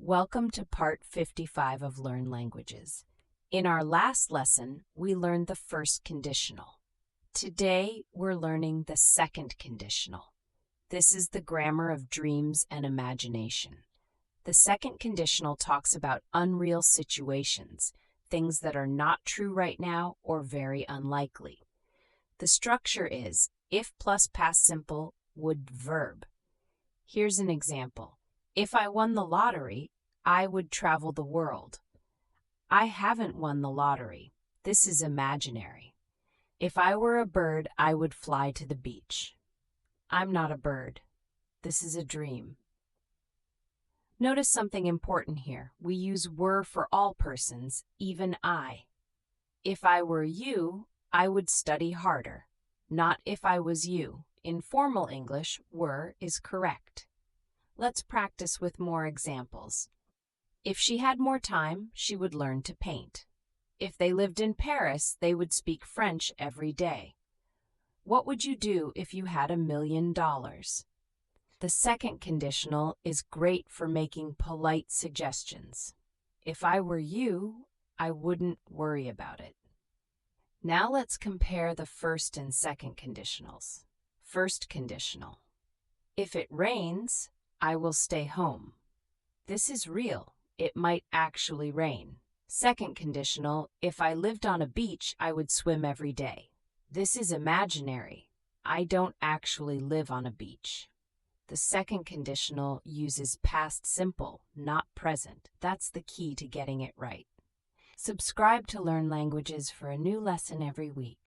Welcome to part 55 of Learn Languages. In our last lesson, we learned the first conditional. Today, we're learning the second conditional. This is the grammar of dreams and imagination. The second conditional talks about unreal situations, things that are not true right now or very unlikely. The structure is if plus past simple would verb. Here's an example. If I won the lottery, I would travel the world. I haven't won the lottery. This is imaginary. If I were a bird, I would fly to the beach. I'm not a bird. This is a dream. Notice something important here. We use were for all persons, even I. If I were you, I would study harder. Not if I was you. In formal English, were is correct. Let's practice with more examples. If she had more time, she would learn to paint. If they lived in Paris, they would speak French every day. What would you do if you had $1 million? The second conditional is great for making polite suggestions. If I were you, I wouldn't worry about it. Now let's compare the first and second conditionals. First conditional. If it rains, I will stay home. This is real. It might actually rain. Second conditional, if I lived on a beach, I would swim every day. This is imaginary. I don't actually live on a beach. The second conditional uses past simple, not present. That's the key to getting it right. Subscribe to Learn Languages for a new lesson every week.